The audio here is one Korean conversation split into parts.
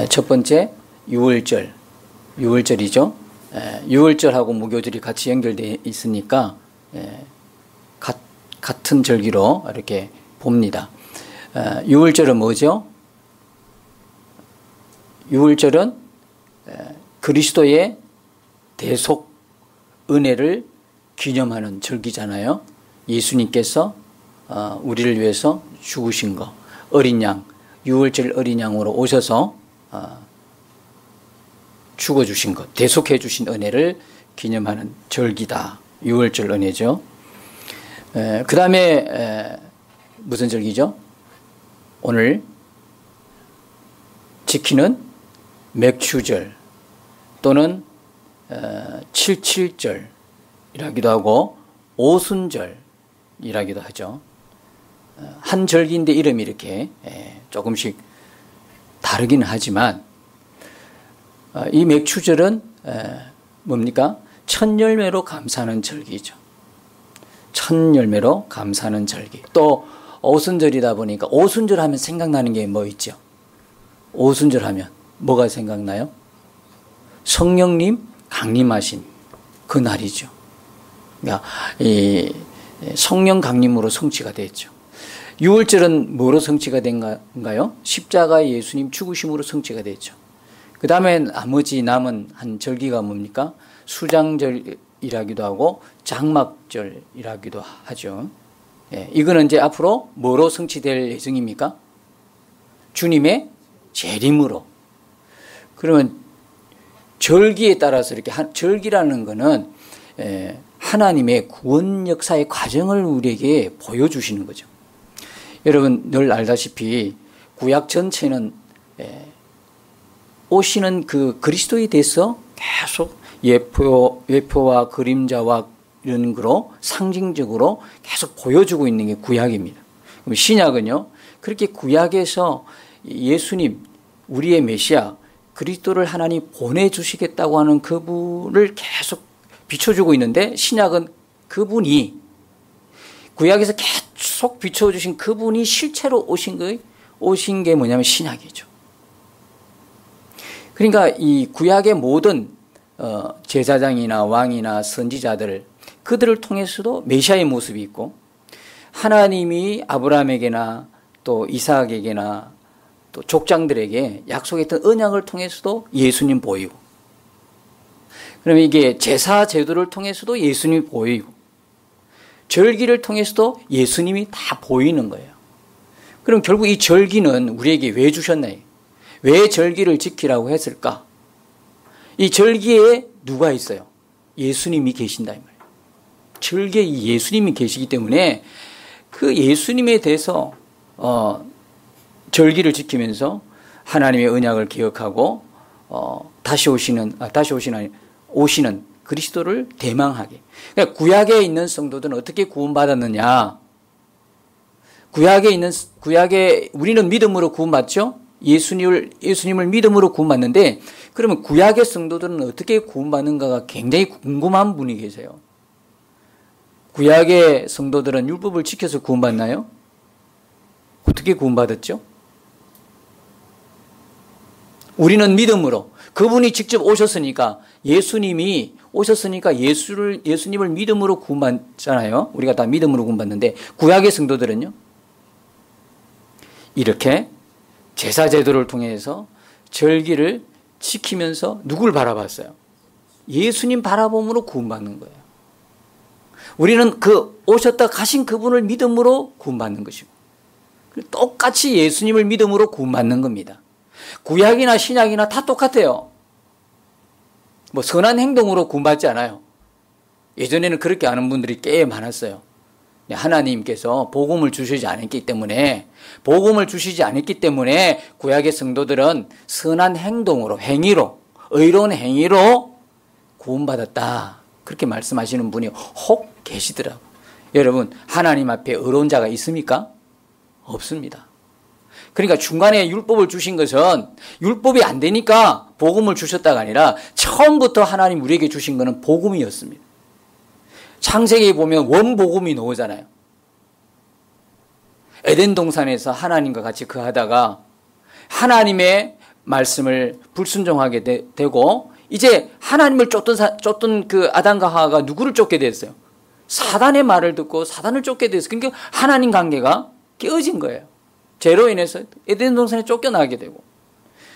첫 번째 유월절이죠. 유월절하고 무교절이 같이 연결되어 있으니까 같은 절기로 이렇게 봅니다. 유월절은 뭐죠? 유월절은 그리스도의 대속 은혜를 기념하는 절기잖아요. 예수님께서 우리를 위해서 죽으신 거, 어린 양, 유월절 어린 양으로 오셔서 죽어주신 것, 대속해 주신 은혜를 기념하는 절기다. 유월절 은혜죠. 그 다음에 무슨 절기죠? 오늘 지키는 맥추절 또는 칠칠절이라기도 하고 오순절이라기도 하죠. 한 절기인데 이름이 이렇게 조금씩 다르기는 하지만 이 맥추절은 뭡니까? 첫 열매로 감사하는 절기죠. 첫 열매로 감사하는 절기. 또 오순절이다 보니까 오순절 하면 생각나는 게 뭐 있죠? 오순절 하면 뭐가 생각나요? 성령님 강림하신 그 날이죠. 그러니까 이 성령 강림으로 성취가 됐죠. 유월절은 뭐로 성취가 된가요? 십자가 예수님 죽으심으로 성취가 됐죠. 그 다음에 나머지 남은 한 절기가 뭡니까? 수장절이라기도 하고 장막절이라기도 하죠. 이거는 이제 앞으로 뭐로 성취될 예정입니까? 주님의 재림으로. 그러면 절기에 따라서 이렇게 절기라는 거는 하나님의 구원 역사의 과정을 우리에게 보여주시는 거죠. 여러분 늘 알다시피 구약 전체는 오시는 그 그리스도에 대해서 계속 예표와 그림자와 이런 거로 상징적으로 계속 보여주고 있는 게 구약입니다. 그럼 신약은요, 그렇게 구약에서 예수님, 우리의 메시아, 그리스도를 하나님 보내주시겠다고 하는 그분을 계속 비춰주고 있는데, 신약은 그분이 구약에서 계속 비춰주신 그분이 실제로 오신 게 뭐냐면 신약이죠. 그러니까 이 구약의 모든 제사장이나 왕이나 선지자들, 그들을 통해서도 메시아의 모습이 있고, 하나님이 아브라함에게나 또 이삭에게나 또 족장들에게 약속했던 언약을 통해서도 예수님 보이고, 그러면 이게 제사 제도를 통해서도 예수님이 보이고, 절기를 통해서도 예수님이 다 보이는 거예요. 그럼 결국 이 절기는 우리에게 왜 주셨나요? 왜 절기를 지키라고 했을까? 이 절기에 누가 있어요? 예수님이 계신다 이 말이에요. 절기에 예수님이 계시기 때문에 그 예수님에 대해서 절기를 지키면서 하나님의 언약을 기억하고 오시는 그리스도를 대망하게. 그러니까 구약에 있는 성도들은 어떻게 구원받았느냐? 구약에 우리는 믿음으로 구원받죠? 예수님을 믿음으로 구원받는데, 그러면 구약의 성도들은 어떻게 구원받는가가 굉장히 궁금한 분이 계세요. 구약의 성도들은 율법을 지켜서 구원받나요? 어떻게 구원받았죠? 우리는 믿음으로, 그분이 직접 오셨으니까, 예수님이 오셨으니까 예수님을 믿음으로 구원받잖아요. 우리가 다 믿음으로 구원받는데, 구약의 성도들은요? 이렇게 제사 제도를 통해서 절기를 지키면서 누굴 바라봤어요? 예수님 바라봄으로 구원받는 거예요. 우리는 그 오셨다 가신 그분을 믿음으로 구원받는 것이고, 똑같이 예수님을 믿음으로 구원받는 겁니다. 구약이나 신약이나 다 똑같아요. 뭐 선한 행동으로 구원받지 않아요. 예전에는 그렇게 아는 분들이 꽤 많았어요. 하나님께서 복음을 주시지 않았기 때문에 구약의 성도들은 선한 행동으로, 행위로, 의로운 행위로 구원받았다. 그렇게 말씀하시는 분이 혹 계시더라고요. 여러분, 하나님 앞에 의로운 자가 있습니까? 없습니다. 그러니까 중간에 율법을 주신 것은 율법이 안 되니까 복음을 주셨다가 아니라 처음부터 하나님 우리에게 주신 것은 복음이었습니다. 창세기에 보면 원복음이 나오잖아요. 에덴 동산에서 하나님과 같이 거하다가 하나님의 말씀을 불순종하게 되고 이제 하나님을 쫓던 그 아담과 하와가 누구를 쫓게 됐어요? 사단의 말을 듣고 사단을 쫓게 됐어요. 그러니까 하나님 관계가 깨어진 거예요. 죄로 인해서 에덴 동산에 쫓겨나게 되고.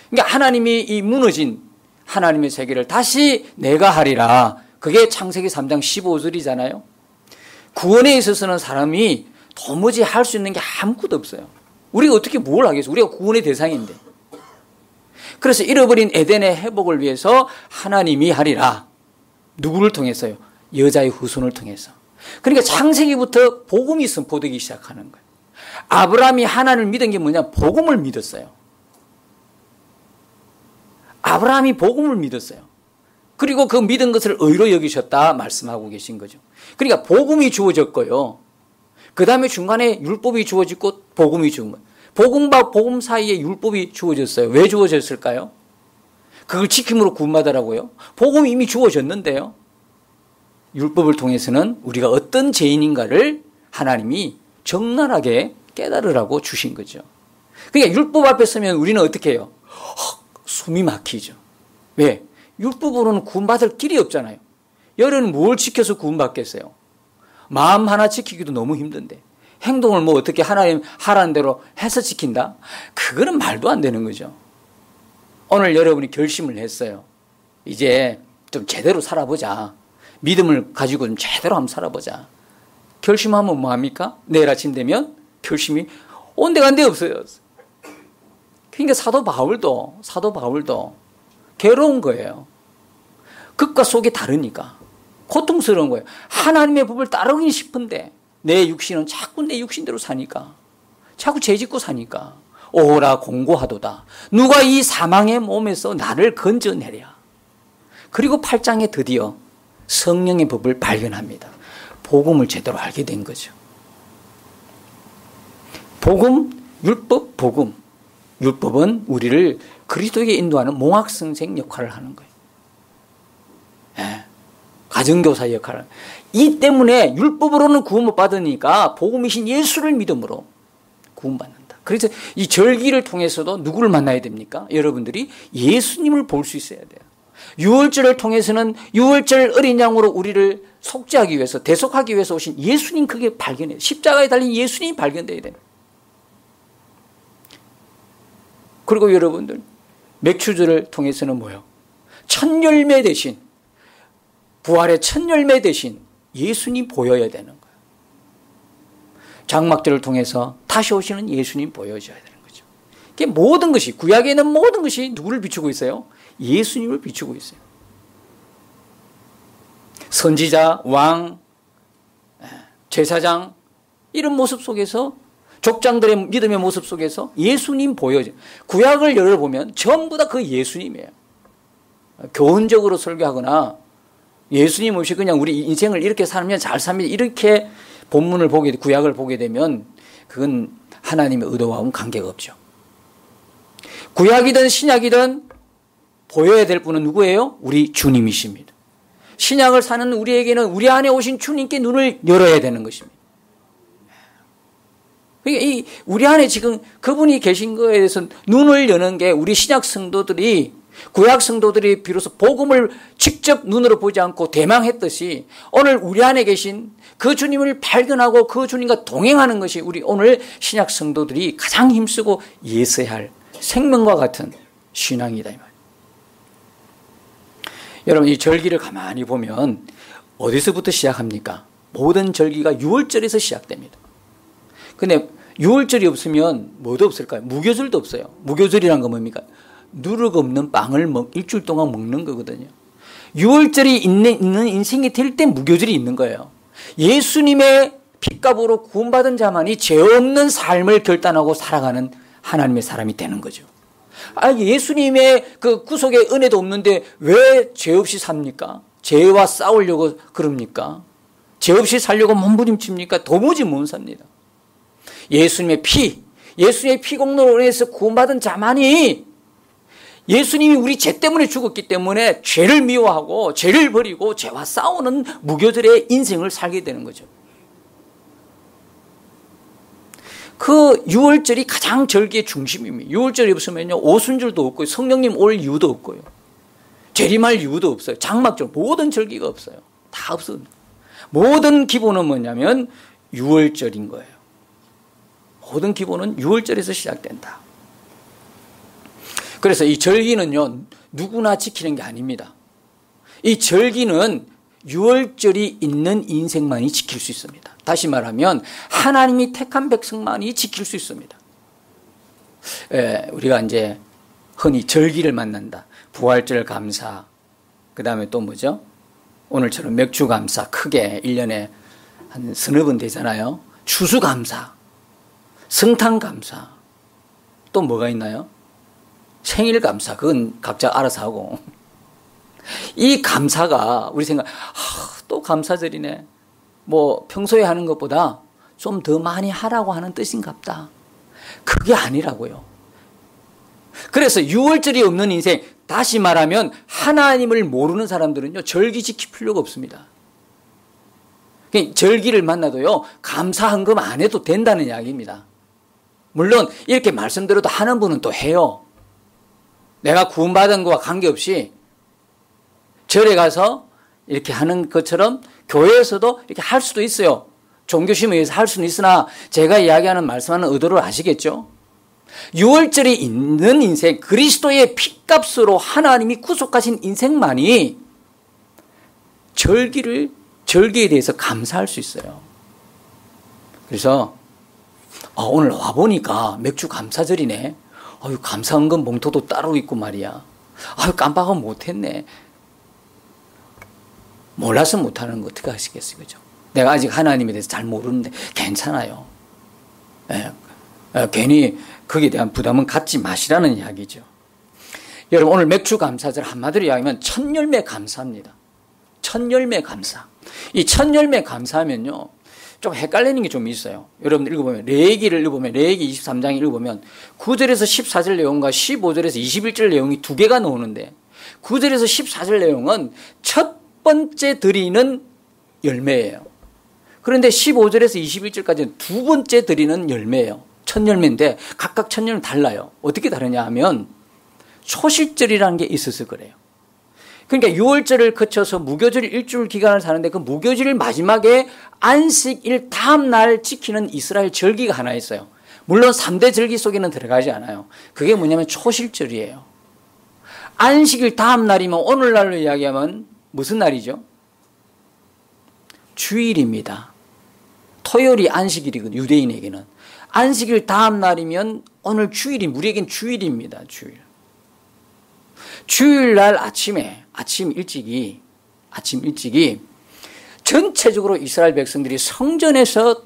그러니까 하나님이 이 무너진 하나님의 세계를 다시 내가 하리라. 그게 창세기 3장 15절이잖아요. 구원에 있어서는 사람이 도무지 할 수 있는 게 아무것도 없어요. 우리가 어떻게 뭘 하겠어요? 우리가 구원의 대상인데. 그래서 잃어버린 에덴의 회복을 위해서 하나님이 하리라. 누구를 통해서요? 여자의 후손을 통해서. 그러니까 창세기부터 복음이 선포되기 시작하는 거예요. 아브라함이 하나님을 믿은 게 뭐냐? 복음을 믿었어요. 아브라함이 복음을 믿었어요. 그리고 그 믿은 것을 의로 여기셨다 말씀하고 계신 거죠. 그러니까 복음이 주어졌고요. 그 다음에 중간에 율법이 주어지고 복음이 주어진 거예요. 복음과 복음 사이에 율법이 주어졌어요. 왜 주어졌을까요? 그걸 지킴으로 구원받으라고요? 복음이 이미 주어졌는데요. 율법을 통해서는 우리가 어떤 죄인인가를 하나님이 적나라하게 깨달으라고 주신 거죠. 그러니까 율법 앞에 서면 우리는 어떻게 해요? 숨이 막히죠. 왜? 율법으로는 구원받을 길이 없잖아요. 여러분은 뭘 지켜서 구원받겠어요? 마음 하나 지키기도 너무 힘든데 행동을 뭐 어떻게 하나님 하라는 대로 해서 지킨다? 그거는 말도 안 되는 거죠. 오늘 여러분이 결심을 했어요. 이제 좀 제대로 살아보자. 믿음을 가지고 좀 제대로 한번 살아보자. 결심하면 뭐합니까? 내일 아침 되면 결심이 온데간데 없어요. 그러니까 사도 바울도 괴로운 거예요. 극과 속이 다르니까. 고통스러운 거예요. 하나님의 법을 따르긴 싶은데 내 육신은 자꾸 내 육신대로 사니까. 자꾸 죄짓고 사니까. 오라 공고하도다. 누가 이 사망의 몸에서 나를 건져내랴. 그리고 8장에 드디어 성령의 법을 발견합니다. 복음을 제대로 알게 된 거죠. 복음, 율법, 복음. 율법은 우리를 그리스도에게 인도하는 몽학선생 역할을 하는 거예요. 예. 가정교사 역할을. 이 때문에 율법으로는 구원 못 받으니까 복음이신 예수를 믿음으로 구원받는다. 그래서 이 절기를 통해서도 누구를 만나야 됩니까? 여러분들이 예수님을 볼 수 있어야 돼요. 유월절을 통해서는 유월절 어린 양으로 우리를 속죄하기 위해서 대속하기 위해서 오신 예수님 그게 발견해요. 십자가에 달린 예수님이 발견돼야 돼요. 그리고 여러분들 맥추절을 통해서는 뭐예요? 첫 열매 대신 부활의 첫 열매 대신 예수님 보여야 되는 거예요. 장막절을 통해서 다시 오시는 예수님 보여줘야 되는 거죠. 이게 모든 것이 구약에 있는 모든 것이 누구를 비추고 있어요? 예수님을 비추고 있어요. 선지자, 왕, 제사장 이런 모습 속에서 족장들의 믿음의 모습 속에서 예수님 보여줘요. 구약을 열어보면 전부 다 그 예수님이에요. 교훈적으로 설교하거나 예수님 없이 그냥 우리 인생을 이렇게 살면 잘 삽니다. 이렇게 본문을 구약을 보게 되면 그건 하나님의 의도와는 관계가 없죠. 구약이든 신약이든 보여야 될 분은 누구예요? 우리 주님이십니다. 신약을 사는 우리에게는 우리 안에 오신 주님께 눈을 열어야 되는 것입니다. 그러니까 우리 안에 지금 그분이 계신 거에 대해서 눈을 여는 게 우리 신약 성도들이 구약 성도들이 비로소 복음을 직접 눈으로 보지 않고 대망했듯이 오늘 우리 안에 계신 그 주님을 발견하고 그 주님과 동행하는 것이 우리 오늘 신약 성도들이 가장 힘쓰고 예서야 할 생명과 같은 신앙이다 이 말이에요. 여러분 이 절기를 가만히 보면 어디서부터 시작합니까? 모든 절기가 유월절에서 시작됩니다. 근데 유월절이 없으면 뭐도 없을까요? 무교절도 없어요. 무교절이란 건 뭡니까? 누룩 없는 빵을 일주일 동안 먹는 거거든요. 유월절이 있는 인생이 될 때 무교절이 있는 거예요. 예수님의 핏값으로 구원받은 자만이 죄 없는 삶을 결단하고 살아가는 하나님의 사람이 되는 거죠. 예수님의 그 구속의 은혜도 없는데 왜 죄 없이 삽니까? 죄와 싸우려고 그럽니까? 죄 없이 살려고 몸부림칩니까? 도무지 못 삽니다. 예수님의 피 공로로 인해서 구원받은 자만이 예수님이 우리 죄 때문에 죽었기 때문에 죄를 미워하고 죄를 버리고 죄와 싸우는 무교절의 인생을 살게 되는 거죠. 그 유월절이 가장 절기의 중심입니다. 유월절이 없으면요, 오순절도 없고요, 성령님 올 이유도 없고요, 재림할 이유도 없어요. 장막절, 모든 절기가 없어요. 다 없습니다. 모든 기본은 뭐냐면 유월절인 거예요. 모든 기본은 유월절에서 시작된다. 그래서 이 절기는요, 누구나 지키는 게 아닙니다. 이 절기는 유월절이 있는 인생만이 지킬 수 있습니다. 다시 말하면 하나님이 택한 백성만이 지킬 수 있습니다. 우리가 이제 흔히 절기를 만난다. 부활절 감사, 그 다음에 또 뭐죠? 오늘처럼 맥주 감사, 크게 1년에 한 서너 번 되잖아요. 추수 감사, 성탄 감사, 또 뭐가 있나요? 생일 감사, 그건 각자 알아서 하고. 이 감사가 우리 생각, 또 감사절이네. 뭐 평소에 하는 것보다 좀 더 많이 하라고 하는 뜻인갑다. 그게 아니라고요. 그래서 유월절이 없는 인생, 다시 말하면 하나님을 모르는 사람들은요, 절기 지킬 필요가 없습니다. 절기를 만나도요, 감사 헌금 안 해도 된다는 이야기입니다. 물론 이렇게 말씀드려도 하는 분은 또 해요. 내가 구원받은 것과 관계없이 절에 가서 이렇게 하는 것처럼 교회에서도 이렇게 할 수도 있어요. 종교심에 의해서 할 수는 있으나 제가 이야기하는 말씀하는 의도를 아시겠죠? 유월절이 있는 인생, 그리스도의 피값으로 하나님이 구속하신 인생만이 절기에 대해서 감사할 수 있어요. 그래서 오늘 와보니까 맥주 감사절이네. 감사헌금 봉투도 따로 있고 말이야. 깜빡은 못했네. 몰라서 못하는 거 어떻게 하시겠어요? 그죠? 내가 아직 하나님에 대해서 잘 모르는데 괜찮아요. 괜히 거기에 대한 부담은 갖지 마시라는 이야기죠. 여러분, 오늘 맥주 감사절 한마디로 이야기하면 첫 열매 감사입니다. 첫 열매 감사. 이 첫 열매 감사하면요, 좀 헷갈리는 게 좀 있어요. 여러분 읽어보면, 레위기를 읽어보면, 레위기 23장 읽어보면 9절에서 14절 내용과 15절에서 21절 내용이 두 개가 나오는데, 9절에서 14절 내용은 첫 번째 드리는 열매예요. 그런데 15절에서 21절까지는 두 번째 드리는 열매예요. 첫 열매인데 각각 첫 열매는 달라요. 어떻게 다르냐 하면 초실절이라는 게 있어서 그래요. 그러니까 유월절을 거쳐서 무교절 일주일 기간을 사는데 그 무교절 마지막에 안식일 다음 날 지키는 이스라엘 절기가 하나 있어요. 물론 3대 절기 속에는 들어가지 않아요. 그게 뭐냐면 초실절이에요. 안식일 다음 날이면 오늘날로 이야기하면 무슨 날이죠? 주일입니다. 토요일이 안식일이거든요. 유대인에게는. 안식일 다음 날이면 오늘 주일이, 우리에겐 주일입니다. 주일. 주일날 아침 일찍이 전체적으로 이스라엘 백성들이 성전에서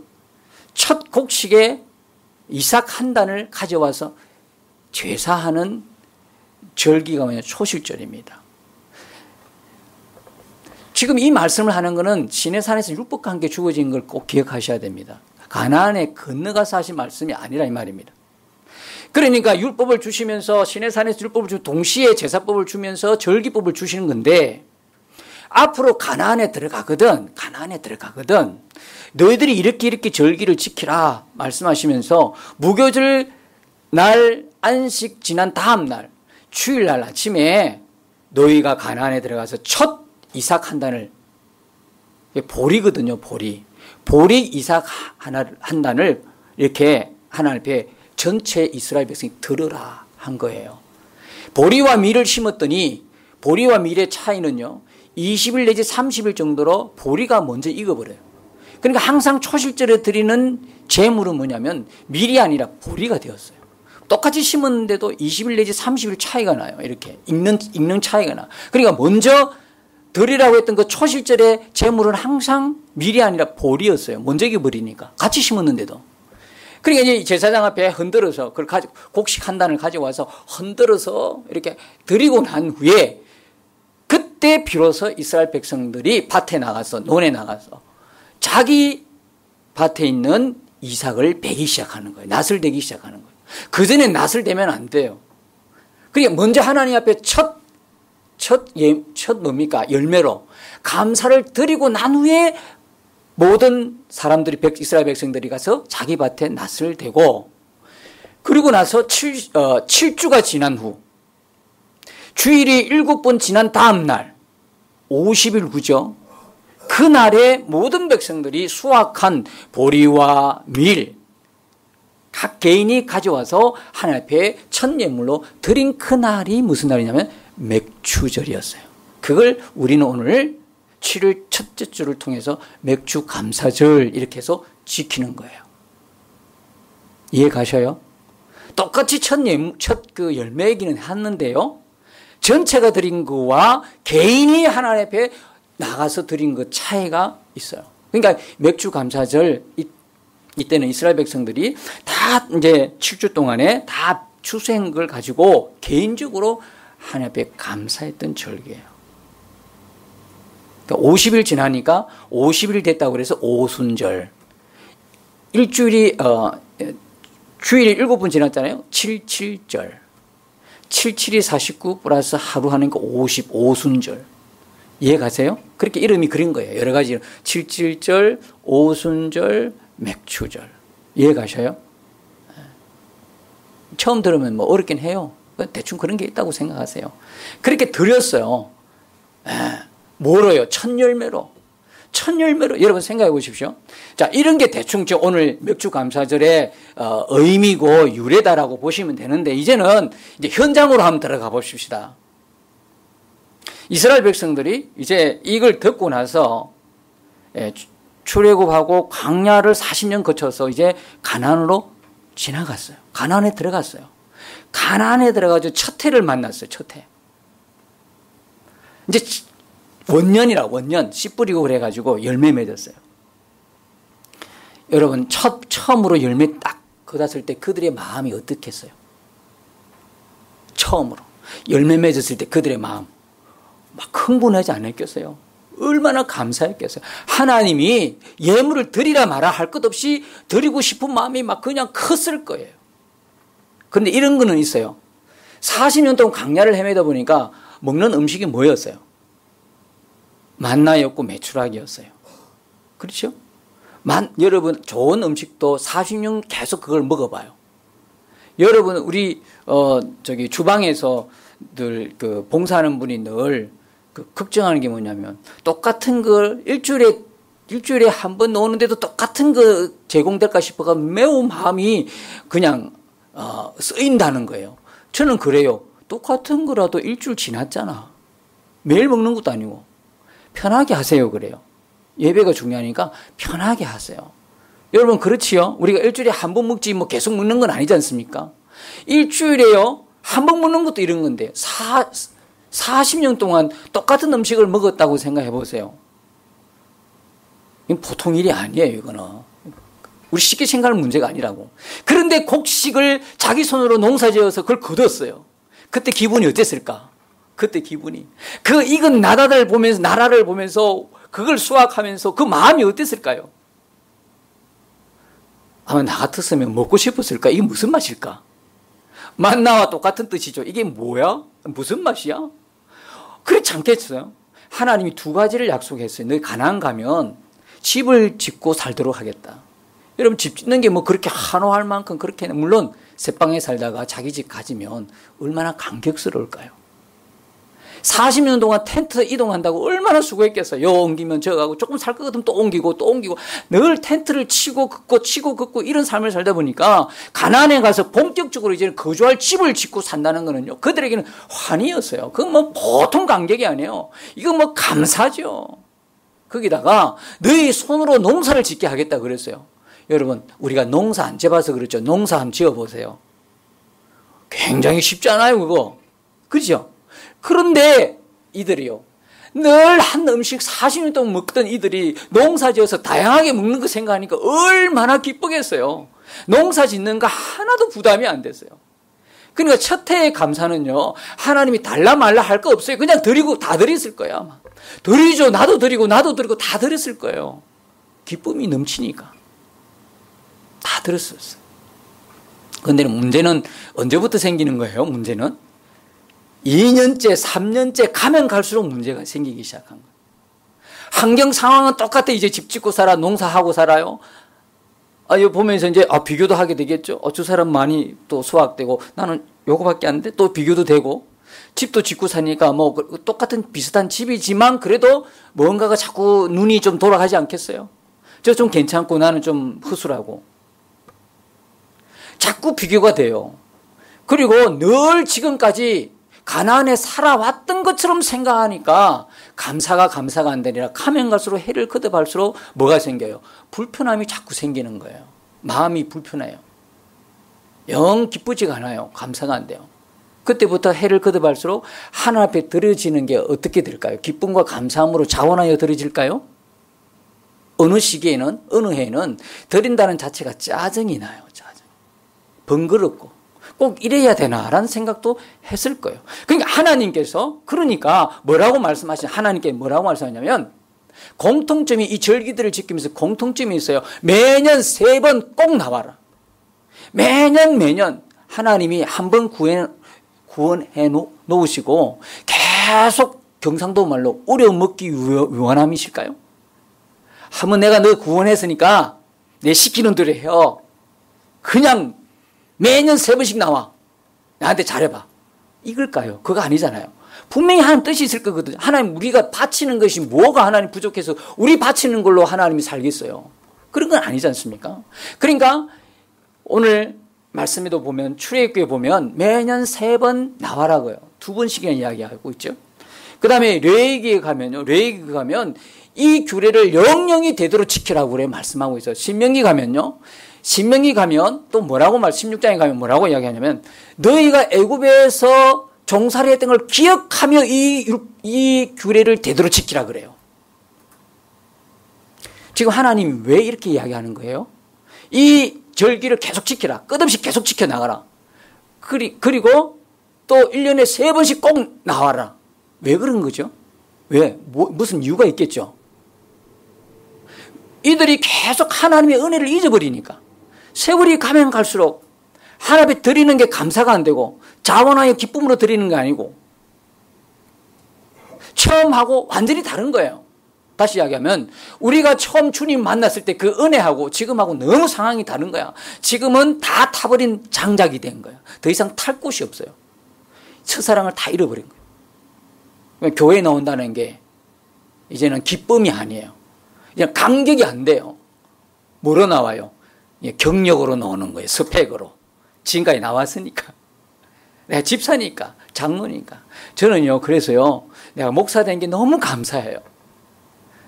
첫 곡식에 이삭 한 단을 가져와서 제사하는 절기가 뭐냐, 초실절입니다. 지금 이 말씀을 하는 것은 시내산에서 율법과 함께 주어진 걸 꼭 기억하셔야 됩니다. 가나안에 건너가서 하신 말씀이 아니라 이 말입니다. 그러니까 율법을 주시면서 시내산에서 율법을 주고 동시에 제사법을 주면서 절기법을 주시는 건데, 앞으로 가나안에 들어가거든 너희들이 이렇게 절기를 지키라 말씀하시면서 무교절 날 안식 지난 다음 날 주일날 아침에 너희가 가나안에 들어가서 첫 이삭 한 단을, 보리거든요. 보리 이삭 한 단을 이렇게 하나님 앞에 전체 이스라엘 백성이 들으라 한 거예요. 보리와 밀을 심었더니 보리와 밀의 차이는요, 20일 내지 30일 정도로 보리가 먼저 익어버려요. 그러니까 항상 초실절에 드리는 제물은 뭐냐면 밀이 아니라 보리가 되었어요. 똑같이 심었는데도 20일 내지 30일 차이가 나요. 이렇게 익는 차이가 나. 그러니까 먼저 드리라고 했던 그 초실절의 제물은 항상 밀이 아니라 보리였어요. 먼저 익어버리니까. 같이 심었는데도. 그러니까 이제 제사장 앞에 흔들어서 그걸 곡식 한 단을 가져와서 흔들어서 이렇게 드리고 난 후에, 그때 비로소 이스라엘 백성들이 밭에 나가서, 논에 나가서 자기 밭에 있는 이삭을 베기 시작하는 거예요. 낫을 대기 시작하는 거예요. 그전에 낫을 대면 안 돼요. 그러니까 먼저 하나님 앞에 첫 뭡니까? 열매로 감사를 드리고 난 후에 모든 사람들이 이스라엘 백성들이 가서 자기 밭에 낫을 대고 그리고 나서 7주가 지난 후 주일이 7번 지난 다음 날 50일 후죠. 그날에 모든 백성들이 수확한 보리와 밀 각 개인이 가져와서 하나님 앞에 첫 예물로 드린 그날이 무슨 날이냐면 맥주절이었어요. 그걸 우리는 오늘 7월 첫째 주를 통해서 맥주 감사절 이렇게 해서 지키는 거예요. 이해 가셔요? 똑같이 첫 그 열매이기는 했는데요. 전체가 드린 거와 개인이 하나님 앞에 나가서 드린 그 차이가 있어요. 그러니까 맥주 감사절 이때는 이스라엘 백성들이 다 이제 7주 동안에 다 추수한 걸 가지고 개인적으로 하나님 앞에 감사했던 절기예요. 그러니까 50일 지나니까 50일 됐다고 그래서 오순절. 일주일이 주일이 7번 지났잖아요. 77절. 77이 49 플러스 하루 하니까 55순절. 이해 가세요? 그렇게 이름이 그린 거예요. 여러 가지 77절, 오순절, 맥주절. 이해 가셔요? 처음 들으면 뭐 어렵긴 해요. 대충 그런 게 있다고 생각하세요. 그렇게 드렸어요. 뭐로요? 첫 열매로. 첫 열매로. 여러분 생각해 보십시오. 자, 이런 게 대충 오늘 맥주 감사절의 의미고 유래다라고 보시면 되는데 이제는 이제 현장으로 한번 들어가 봅시다. 이스라엘 백성들이 이제 이걸 듣고 나서 출애굽하고 광야를 40년 거쳐서 이제 가나안으로 지나갔어요. 가나안에 들어갔어요. 가나안에 들어가서 첫 해를 만났어요. 첫 해. 이제 원년 씨 뿌리고 그래가지고 열매 맺었어요. 여러분 처음으로 열매 딱 거뒀을 때 그들의 마음이 어떻겠어요? 처음으로 열매 맺었을 때 그들의 마음 막 흥분하지 않았겠어요? 얼마나 감사했겠어요? 하나님이 예물을 드리라 마라 할 것 없이 드리고 싶은 마음이 막 그냥 컸을 거예요. 그런데 이런 거는 있어요. 40년 동안 광야를 헤매다 보니까 먹는 음식이 뭐였어요? 만나였고 메추라기였어요. 그렇죠? 여러분 좋은 음식도 40년 계속 그걸 먹어봐요. 여러분 우리 주방에서 늘 그 봉사하는 분이 늘 그 걱정하는 게 뭐냐면 똑같은 걸 일주일에 한 번 나오는데도 똑같은 거 제공될까 싶어가 매우 마음이 그냥 쓰인다는 거예요. 저는 그래요. 똑같은 거라도 일주일 지났잖아. 매일 먹는 것도 아니고 편하게 하세요. 그래요. 예배가 중요하니까 편하게 하세요. 여러분 그렇지요? 우리가 일주일에 한 번 먹지 뭐 계속 먹는 건 아니지 않습니까? 일주일에요 한 번 먹는 것도 이런 건데 40년 동안 똑같은 음식을 먹었다고 생각해 보세요. 이건 보통 일이 아니에요. 이거는 우리 쉽게 생각하는 문제가 아니라고. 그런데 곡식을 자기 손으로 농사지어서 그걸 거뒀어요. 그때 기분이 어땠을까? 그때 기분이 익은 나라를 보면서 그걸 수확하면서 그 마음이 어땠을까요? 아마 나 같았으면 먹고 싶었을까? 이게 무슨 맛일까? 만나와 똑같은 뜻이죠. 이게 뭐야? 무슨 맛이야? 그렇지 않겠어요? 하나님이 두 가지를 약속했어요. 너희 가나안 가면 집을 짓고 살도록 하겠다. 여러분 집 짓는 게 뭐 그렇게 한호할 만큼 그렇게 물론 새방에 살다가 자기 집 가지면 얼마나 감격스러울까요? 40년 동안 텐트 이동한다고 얼마나 수고했겠어요. 요 옮기면 저 가고 조금 살 것 같으면 또 옮기고 늘 텐트를 치고 긋고 이런 삶을 살다 보니까 가나안에 가서 본격적으로 이제 거주할 집을 짓고 산다는 거는요. 그들에게는 환희였어요. 그건 뭐 보통 감격이 아니에요. 이거 뭐 감사죠. 거기다가 너희 손으로 농사를 짓게 하겠다 그랬어요. 여러분 우리가 농사 안 지어봐서 그렇죠. 농사 한번 지어보세요. 굉장히 쉽지 않아요 그거. 그렇죠? 그런데 이들이요. 늘 한 음식 40년 동안 먹던 이들이 농사 지어서 다양하게 먹는 거 생각하니까 얼마나 기쁘겠어요. 농사 짓는 거 하나도 부담이 안 됐어요. 그러니까 첫 해의 감사는요. 하나님이 달라 말라 할 거 없어요. 그냥 드리고 다 드렸을 거예요. 아마. 드리죠. 나도 드리고 다 드렸을 거예요. 기쁨이 넘치니까. 다 드렸었어요. 그런데 문제는 언제부터 생기는 거예요? 문제는 2년째, 3년째 가면 갈수록 문제가 생기기 시작한 거예요. 환경 상황은 똑같아. 이제 집 짓고 살아, 농사하고 살아요. 이거 보면서 이제 비교도 하게 되겠죠. 저 사람 많이 또 수확되고 나는 요거밖에 안 돼. 또 비교도 되고 집도 짓고 사니까 뭐 똑같은 비슷한 집이지만 그래도 뭔가가 자꾸 눈이 좀 돌아가지 않겠어요? 저 좀 괜찮고 나는 좀 허술하고 자꾸 비교가 돼요. 그리고 늘 지금까지 가나안에 살아왔던 것처럼 생각하니까 감사가 안 되니라 가면 갈수록 해를 거듭할수록 뭐가 생겨요? 불편함이 자꾸 생기는 거예요. 마음이 불편해요. 영 기쁘지가 않아요. 감사가 안 돼요. 그때부터 해를 거듭할수록 하나님 앞에 드려지는 게 어떻게 될까요? 기쁨과 감사함으로 자원하여 드려질까요? 어느 시기에는 어느 해에는 드린다는 자체가 짜증이 나요. 짜증. 번거롭고 꼭 이래야 되나라는 생각도 했을 거예요. 그러니까 하나님께서 뭐라고 하나님께 뭐라고 말씀하냐면 공통점이 이 절기들을 지키면서 공통점이 있어요. 매년 3번 꼭 나와라. 매년 하나님이 한 번 구원해 놓으시고 계속 경상도 말로 우려먹기 원함이실까요? 한번 내가 너 구원했으니까 내 시키는 대로 해요. 그냥 매년 3번씩 나와. 나한테 잘해봐. 이걸까요? 그거 아니잖아요. 분명히 하나님 뜻이 있을 거거든요. 하나님 우리가 바치는 것이 뭐가 하나님 부족해서 우리 바치는 걸로 하나님이 살겠어요. 그런 건 아니지 않습니까? 그러니까 오늘 말씀에도 보면 출애굽기에 보면 매년 3번 나와라고요. 2번씩이나 이야기하고 있죠. 그 다음에 레위기에 가면요. 레위기 가면 이 규례를 영영이 되도록 지키라고 그래 말씀하고 있어요. 신명기 가면 또 16장에 가면 뭐라고 이야기하냐면 너희가 애굽에서 종살이 했던 걸 기억하며 이 규례를 되도록 지키라 그래요. 지금 하나님이 왜 이렇게 이야기하는 거예요? 이 절기를 계속 지키라. 끝없이 계속 지켜나가라. 그리고 또 1년에 3번씩 꼭 나와라. 왜 그런 거죠? 왜? 무슨 이유가 있겠죠? 이들이 계속 하나님의 은혜를 잊어버리니까 세월이 가면 갈수록 하나님께 드리는 게 감사가 안 되고 자원하여 기쁨으로 드리는 게 아니고 처음하고 완전히 다른 거예요. 다시 이야기하면 우리가 처음 주님 만났을 때 그 은혜하고 지금하고 너무 상황이 다른 거야. 지금은 다 타버린 장작이 된 거야. 더 이상 탈 곳이 없어요. 첫사랑을 다 잃어버린 거예요. 교회에 나온다는 게 이제는 기쁨이 아니에요. 그냥 감격이 안 돼요. 뭐로 나와요? 경력으로 나오는 거예요. 스펙으로. 지금까지 나왔으니까. 내가 집사니까, 장로니까. 저는요, 그래서요, 내가 목사 된 게 너무 감사해요.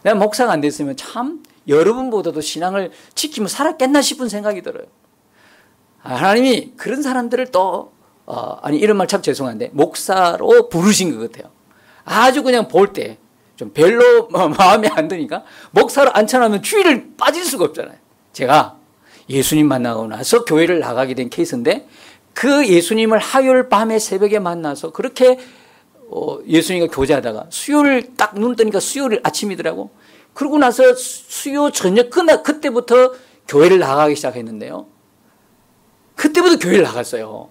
내가 목사가 안 됐으면 참 여러분보다도 신앙을 지키며 살았겠나 싶은 생각이 들어요. 하나님이 그런 사람들을 이런 말 참 죄송한데, 목사로 부르신 것 같아요. 아주 그냥 볼 때, 좀 별로 마음에 안 드니까, 목사로 앉혀놓으면 주일을 빠질 수가 없잖아요. 제가 예수님 만나고 나서 교회를 나가게 된 케이스인데, 그 예수님을 화요일 밤에 새벽에 만나서 그렇게 예수님과 교제하다가 수요일 딱 눈 뜨니까 수요일 아침이더라고. 그러고 나서 수요 저녁 그때부터 교회를 나가기 시작했는데요. 그때부터 교회를 나갔어요.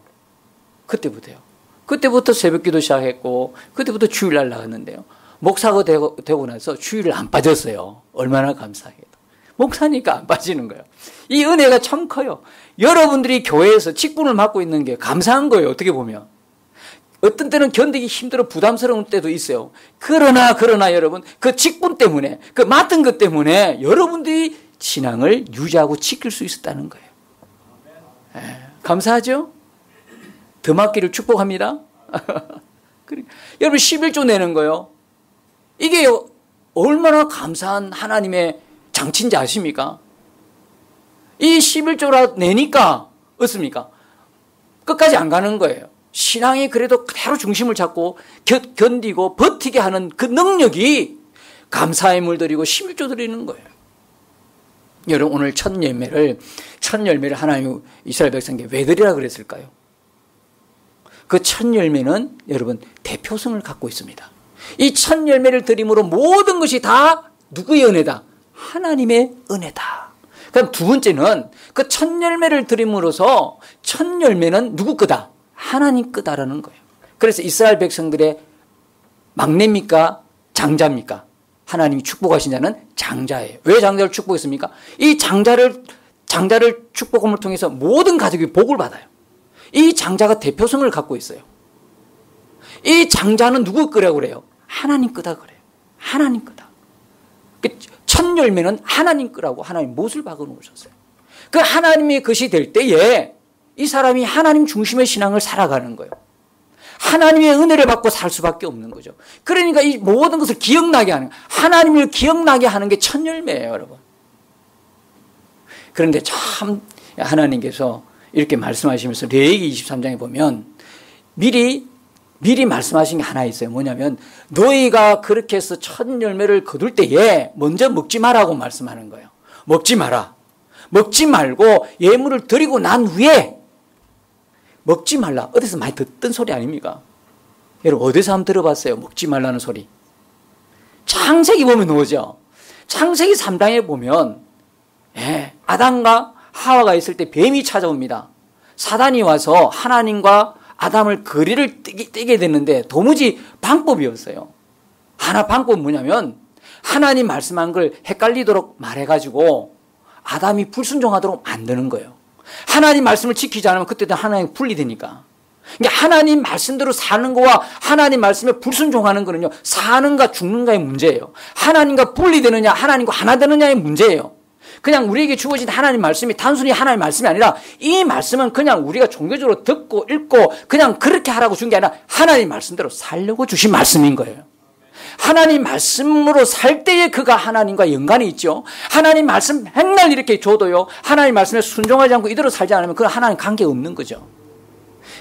그때부터 새벽기도 시작했고 그때부터 주일날 나갔는데요. 목사가 되고 나서 주일을 안 빠졌어요. 얼마나 감사하게도. 목사니까 안 빠지는 거예요. 이 은혜가 참 커요. 여러분들이 교회에서 직분을 맡고 있는 게 감사한 거예요. 어떻게 보면. 어떤 때는 견디기 힘들어 부담스러운 때도 있어요. 그러나 여러분 그 직분 때문에 그 맡은 것 때문에 여러분들이 신앙을 유지하고 지킬 수 있었다는 거예요. 감사하죠? 더 맡기를 축복합니다. 여러분 11조 내는 거요. 이게 얼마나 감사한 하나님의 장치인지 아십니까? 이 11조라 내니까 어떻습니까? 끝까지 안 가는 거예요. 신앙이 그래도 그대로 중심을 잡고 견디고 버티게 하는 그 능력이 감사의 물 드리고 11조 드리는 거예요. 여러분 오늘 첫 열매를 하나님 이스라엘 백성에게 왜 드리라 그랬을까요? 그 첫 열매는 여러분 대표성을 갖고 있습니다. 이 첫 열매를 드림으로 모든 것이 다 누구의 은혜다? 하나님의 은혜다. 그럼 두 번째는 그 첫 열매를 드림으로써 첫 열매는 누구 거다? 하나님 거다라는 거예요. 그래서 이스라엘 백성들의 막내입니까? 장자입니까? 하나님이 축복하신 자는 장자예요. 왜 장자를 축복했습니까? 이 장자를 축복함을 통해서 모든 가족이 복을 받아요. 이 장자가 대표성을 갖고 있어요. 이 장자는 누구 거라고 그래요? 하나님 거다 그래요. 하나님 거다. 첫 열매는 하나님 거라고 하나님 못을 박아 놓으셨어요. 그 하나님의 것이 될 때에 이 사람이 하나님 중심의 신앙을 살아가는 거예요. 하나님의 은혜를 받고 살 수밖에 없는 거죠. 그러니까 이 모든 것을 기억나게 하는, 하나님을 기억나게 하는 게 첫 열매예요, 여러분. 그런데 참 하나님께서 이렇게 말씀하시면서 레위기 23장에 보면 미리 말씀하신 게 하나 있어요. 뭐냐면 너희가 그렇게 해서 첫 열매를 거둘 때에 먼저 먹지 마라고 말씀하는 거예요. 먹지 마라. 먹지 말고 예물을 드리고 난 후에 먹지 말라. 어디서 많이 듣던 소리 아닙니까? 여러분 어디서 한번 들어봤어요? 먹지 말라는 소리. 창세기 보면 나오죠. 창세기 3장에 보면 아담과 하와가 있을 때 뱀이 찾아옵니다. 사단이 와서 하나님과 아담을 거리를 떼게 됐는데 도무지 방법이 없어요. 하나 방법은 뭐냐면 하나님 말씀한 걸 헷갈리도록 말해가지고 아담이 불순종하도록 만드는 거예요. 하나님 말씀을 지키지 않으면 그때도 하나님 분리되니까. 그러니까 하나님 말씀대로 사는 거와 하나님 말씀에 불순종하는 거는요, 사는가 죽는가의 문제예요. 하나님과 분리되느냐 하나님과 하나 되느냐의 문제예요. 그냥 우리에게 주어진 하나님 말씀이 단순히 하나님 말씀이 아니라 이 말씀은 그냥 우리가 종교적으로 듣고 읽고 그냥 그렇게 하라고 준 게 아니라 하나님 말씀대로 살려고 주신 말씀인 거예요. 하나님 말씀으로 살 때에 그가 하나님과 연관이 있죠. 하나님 말씀 맨날 이렇게 줘도요, 하나님 말씀에 순종하지 않고 이대로 살지 않으면 그건 하나님 관계가 없는 거죠.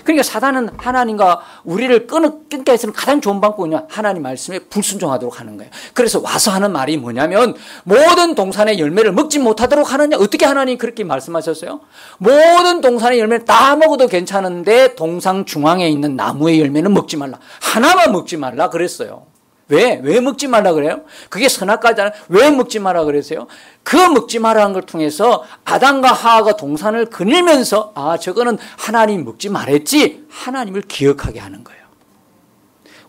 그러니까 사단은 하나님과 우리를 끊게 해서는 가장 좋은 방법은요, 하나님 말씀에 불순종하도록 하는 거예요. 그래서 와서 하는 말이 뭐냐면 모든 동산의 열매를 먹지 못하도록 하느냐. 어떻게 하나님이 그렇게 말씀하셨어요? 모든 동산의 열매를 다 먹어도 괜찮은데 동상 중앙에 있는 나무의 열매는 먹지 말라. 하나만 먹지 말라 그랬어요. 왜 먹지 말라 그래요? 그게 선악과잖아요. 왜 먹지 말라 그랬어요? 그 먹지 말라는 걸 통해서 아담과 하와가 동산을 거닐면서 저거는 하나님 먹지 말랬지, 하나님을 기억하게 하는 거예요.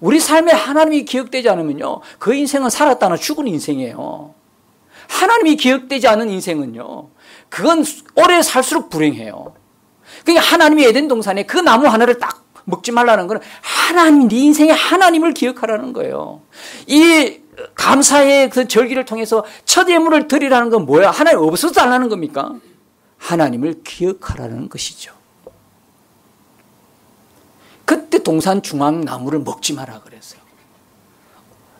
우리 삶에 하나님이 기억되지 않으면요, 그 인생은 살았다나 죽은 인생이에요. 하나님이 기억되지 않은 인생은요, 그건 오래 살수록 불행해요. 그러니까 하나님이 에덴 동산에 그 나무 하나를 딱 먹지 말라는 건 하나님, 네 인생에 하나님을 기억하라는 거예요. 이 감사의 그 절기를 통해서 첫 예물을 드리라는 건 뭐야? 하나님 없어서 달라는 겁니까? 하나님을 기억하라는 것이죠. 그때 동산 중앙 나무를 먹지 마라 그랬어요.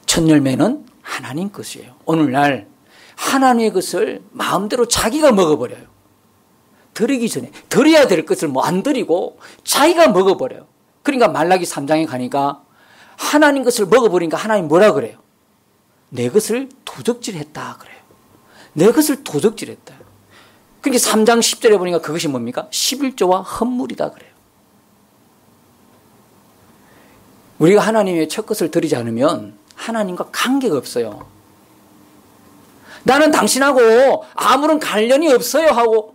첫 열매는 하나님 것이에요. 오늘날 하나님의 것을 마음대로 자기가 먹어버려요. 드리기 전에 드려야 될 것을 안 드리고 자기가 먹어버려요. 그러니까 말라기 3장에 가니까 하나님 것을 먹어버리니까 하나님 뭐라 그래요? 내 것을 도적질했다 그래요. 내 것을 도적질했다. 그러니까 3장 10절에 보니까 그것이 뭡니까? 11조와 헌물이다 그래요. 우리가 하나님의 첫 것을 드리지 않으면 하나님과 관계가 없어요. 나는 당신하고 아무런 관련이 없어요 하고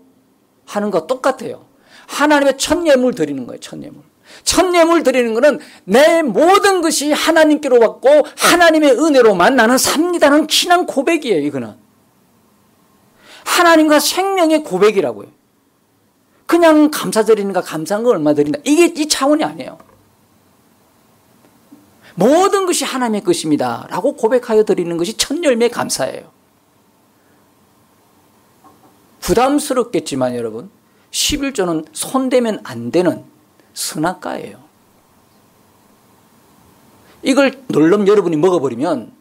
하는 거 똑같아요. 하나님의 첫 예물 드리는 거예요. 첫 예물. 첫 예물 드리는 거는 내 모든 것이 하나님께로 왔고 하나님의 은혜로만 나는 삽니다는 신앙 고백이에요. 이거는 하나님과 생명의 고백이라고요. 그냥 감사 드리는가, 감사한 거 얼마 드린다, 이게 이 차원이 아니에요. 모든 것이 하나님의 것입니다 라고 고백하여 드리는 것이 첫 열매 감사예요. 부담스럽겠지만 여러분, 11조는 손대면 안 되는 선악과예요. 이걸 놀럼 여러분이 먹어버리면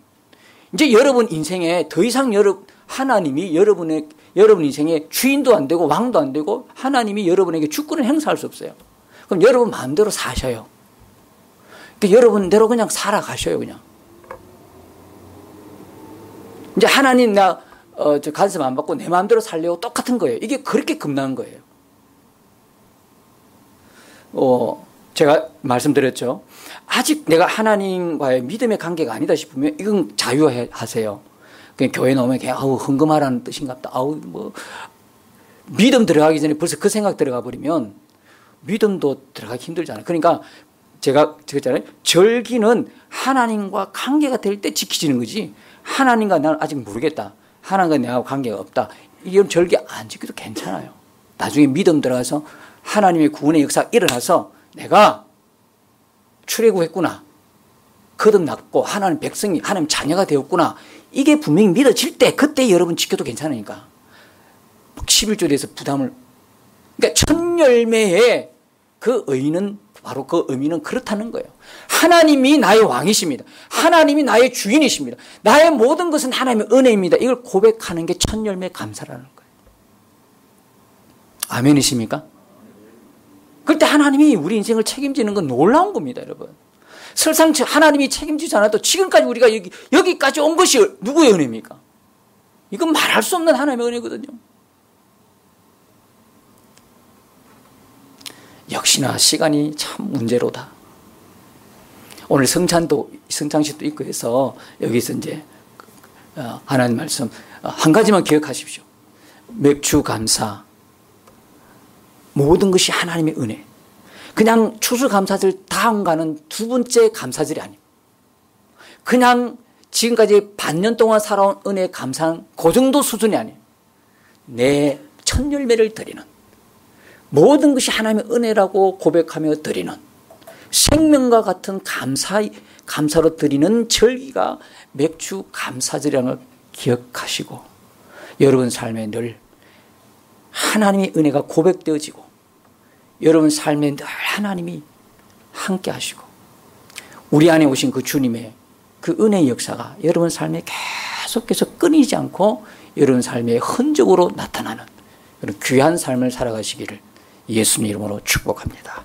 이제 여러분 인생에 더 이상 하나님이 여러분 인생의 주인도 안 되고 왕도 안 되고 하나님이 여러분에게 주권을 행사할 수 없어요. 그럼 여러분 마음대로 사셔요. 그러니까 여러분대로 그냥 살아가셔요. 그냥 이제 하나님 저 간섭 안 받고 내 마음대로 살려고 똑같은 거예요. 이게 그렇게 겁나는 거예요. 제가 말씀드렸죠. 아직 내가 하나님과의 믿음의 관계가 아니다 싶으면 이건 자유하세요. 그냥 교회 나오면 그냥 헌금하라는 뜻인갑다. 믿음 들어가기 전에 벌써 그 생각 들어가 버리면 믿음도 들어가기 힘들잖아요. 그러니까 제가 적었잖아요. 절기는 하나님과 관계가 될 때 지키지는 거지. 하나님과 나는 아직 모르겠다. 하나님과 내하고 관계가 없다. 이런 절기 안 지켜도 괜찮아요. 나중에 믿음 들어가서 하나님의 구원의 역사가 일어나서 내가 출애굽했구나. 거듭났고 하나님 백성이 하나님 자녀가 되었구나. 이게 분명히 믿어질 때 그때 여러분 지켜도 괜찮으니까. 11절에서 부담을. 그러니까 첫 열매의 그 의의는 바로 그 의미는 그렇다는 거예요. 하나님이 나의 왕이십니다. 하나님이 나의 주인이십니다. 나의 모든 것은 하나님의 은혜입니다. 이걸 고백하는 게 첫 열매 감사라는 거예요. 아멘이십니까? 그럴 때 하나님이 우리 인생을 책임지는 건 놀라운 겁니다, 여러분. 설상 하나님이 책임지지 않아도 지금까지 우리가 여기까지 온 것이 누구의 은혜입니까? 이건 말할 수 없는 하나님의 은혜거든요. 역시나 시간이 참 문제로다. 오늘 성찬식도 있고 해서 여기서 이제 하나님 말씀 한 가지만 기억하십시오. 맥주 감사, 모든 것이 하나님의 은혜. 그냥 추수감사절 다음 가는 두 번째 감사절이 아니에요. 그냥 지금까지 반년 동안 살아온 은혜 감사는 그 정도 수준이 아니에요. 내 첫 열매를 드리는, 모든 것이 하나님의 은혜라고 고백하며 드리는, 생명과 같은 감사로 드리는 절기가 맥주 감사절이라는 걸 기억하시고 여러분 삶에 늘 하나님의 은혜가 고백되어지고 여러분 삶에 늘 하나님이 함께 하시고 우리 안에 오신 그 주님의 그 은혜의 역사가 여러분 삶에 계속해서 끊이지 않고 여러분 삶의 흔적으로 나타나는 그런 귀한 삶을 살아가시기를 예수님 이름으로 축복합니다.